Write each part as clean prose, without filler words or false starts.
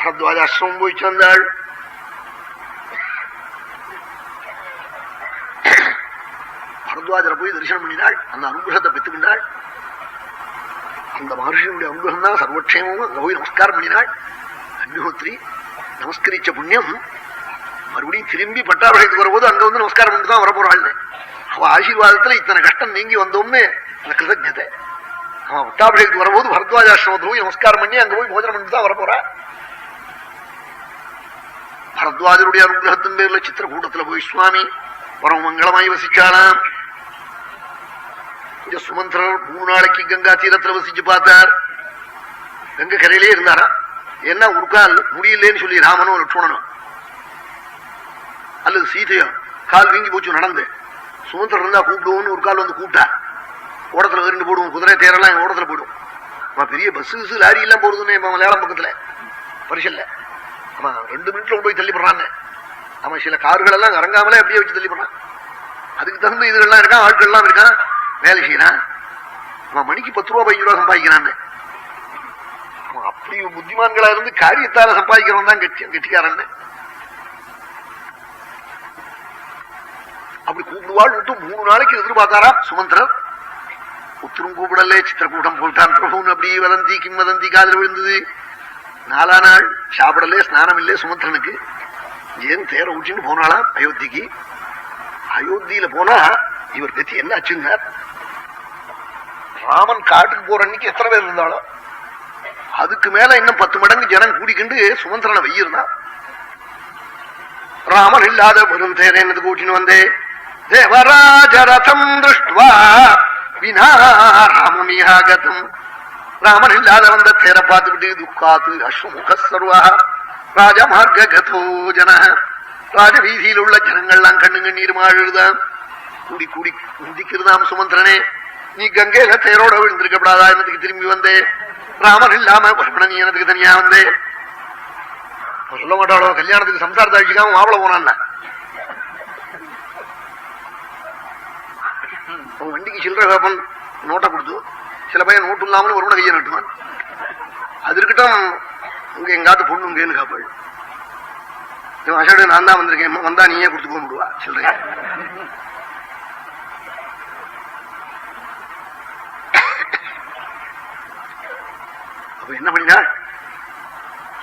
பரத்வாஜ ஆசிரமம் போய் சேர்ந்தாள். பரத்வாஜரை போய் தரிசனம் பண்ணினாள். அந்த அனுகிரகத்தை பெற்றுக்கின்றாள். அந்த மகர்ஷியுடைய அனுகிரகம் தான் சர்வக்ஷேமும். அங்க போய் நமஸ்காரம் பண்ணினாள். அக்னிஹோத்ரி நமஸ்கரிச்ச புண்ணியம் மறுபடியும் திரும்பி பட்டாபிஷேகத்துக்கு வரும்போது அங்க வந்து நமஸ்காரம் பண்ணிட்டு தான் வரப்போறாள். அவ ஆசீர்வாதத்துல இத்தனை கஷ்டம் நீங்கி வந்தோம்னு அந்த கிருதஜதை. அவன் பட்டாபிஷேகத்துக்கு வரும்போது பரத்வாஜாசிரமத்துல போய் நமஸ்காரம் பண்ணி அங்க போய் போஜனம் பண்ணிட்டு தான் வரப்போறா. பரத்வாஜருடைய அனுகிரகத்தின் பேர்ல சித்திரக்கூட்டத்துல போய் சுவாமி பரம மங்களமாய் வசிச்சாலாம். இங்க சுமந்திரர் 3 நாளைக்கு கங்கா தீரத்துல வசிச்சு பார்த்தார். கங்கை கரையிலே இருந்தாரா. என்ன ஒரு கால் முடியலேன்னு சொல்லி ராமனும் லட்சுமணனும் அல்லது சீதையோ கால் வீங்கி போச்சு நடந்து. சுமந்திரர் இருந்தா கூப்பிடுவோம்னு ஒரு கால் வந்து கூப்பிட்டா. ஓடத்துல வேறு போடுவோம். குதிரை தேரெல்லாம் எங்க ஓடத்துல போயிடும். பெரிய பஸ் லாரி எல்லாம் போடுதுன்னு மலையாளம் பக்கத்துல பரிசல்ல. ஆமா 2 மினிட்ல போய் தள்ளிப்படுறான்னு. ஆமா சில கார்கள் எல்லாம் இறங்காமலே அப்படியே வச்சு தள்ளிப்படுறான். அதுக்கு தகுந்த இதுகள்லாம் இருக்கான், ஆட்கள் எல்லாம் இருக்கான், வேலை செய்யறான். அவன் மணிக்கு 10 ரூபா 15 ரூபா சம்பாதிக்கிறான்னு. அவன் அப்படி புத்திமான்களா இருந்து காரியத்தால சம்பாதிக்கிறவன் தான் கெட்டிக்காரன்னு. அப்படி கூப்பிடுவாள் விட்டு 3 நாளைக்கு எதிர்பார்த்தாரா சுமந்திரர். உத்தரும் கூப்பிடலே. சித்திரக்கூட்டம் போட்டான் பிரபுன்னு அப்படி வதந்தி கிம்வதந்தி காதல் விழுந்தது. 4ஆம் நாள் சாப்பிடலே, ஸ்நானம் இல்லே சுமந்திரனுக்கு. ஏன் தேர ஊற்றின்னு போனாலாம் அயோத்திக்கு. அயோத்தியில போனா இவர் பத்தி என்ன ஆச்சுங்க. ராமன் காட்டுக்கு போற அன்னைக்கு எத்தனை பேர் இருந்தாலும் அதுக்கு மேல இன்னும் 10 மடங்கு ஜனம் கூடிக்கிண்டு சுமந்திரனை வெய்யிருந்தான். ராமன் இல்லாத வரும் தேர என்னது கூட்டின்னு வந்தே. தேவராஜ ரதம் திருஷ்டுவா வினா ராமமியாகதம். ராமன் இல்லாத வந்த தேரை பார்த்துக்கிட்டு துக்காத்து அஸ்வமுக சர்வா ராஜமார்க கதோ ஜன. ராஜவீதியில் உள்ள ஜனங்கள்லாம் கண்ணு கண்ணீர் மாழுதான். கூடி கூடி குந்திக்கிறதாம் சுமந்திரனே. நீ கங்கையில தேரோட விழுந்திருக்கப்படாதா. என்னதுக்கு திரும்பி வந்தே. ராமன் இல்லாம பரமண நீ என்னதுக்கு தனியா வந்தே. சொல்ல மாட்டாளோ கல்யாணத்துக்கு சம்சாரத்தை அழிச்சுக்காம மாப்பிள போனான். வண்டிக்கு சில்லற வேப்பன் நோட்டை கொடுத்து சில பையன் நோட்டு இல்லாமல் ஒரு கையை நட்டுவான். அது இருக்கட்டும். இங்க எங்காத்து பொண்ணு இங்கேன்னு காப்பாள். அசடு நான் தான் வந்திருக்கேன், வந்தா நீயே கொடுத்து போக முடிவா சில்லறையா. அப்ப என்ன பண்ணினாள்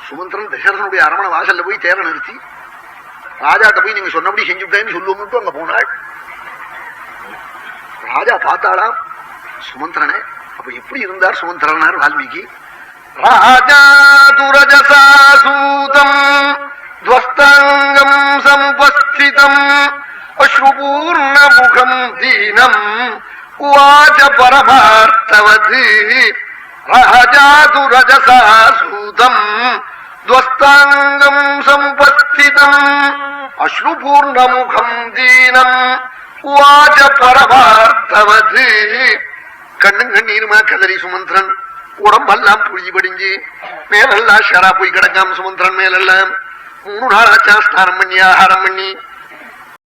சுமந்திரன் தசரதனுடைய அரமண வாசல்ல போய் தேர நிறுத்தி ராஜாட்ட போய் நீங்க சொன்னபடி செஞ்சுட்டேன்னு சொல்லுவோம்னு அங்க போனாள். ராஜா பார்த்தாளாம் சுமந்திரனை. அப்ப எப்படி இருந்தார் சுமந்திரனார் வால்மீகி. ராஜா துரஜசாசூதம் துவஸ்தாங்கம் சம்பஸ்திதம் அஸ்ருபூர்ண முகம் தீனம் உவாச பரமார்த்தவது. ராஜா துரஜசாசூதம் துவஸ்தாங்கம் சம்பஸ்திதம் அஸ்ருபூர்ண முகம் தீனம் உவாச பரமார்த்தவது. கண்ணு கண்ணீருமா கதறி சுமந்திரன். உடம்பெல்லாம் புழுதி படிஞ்சு மேலெல்லாம் ஷரா போய் கிடக்காம சுமந்திரன் மேலெல்லாம் 3 நாள் ஆச்சா ஸ்நானம் பண்ணி ஆகாரம் பண்ணி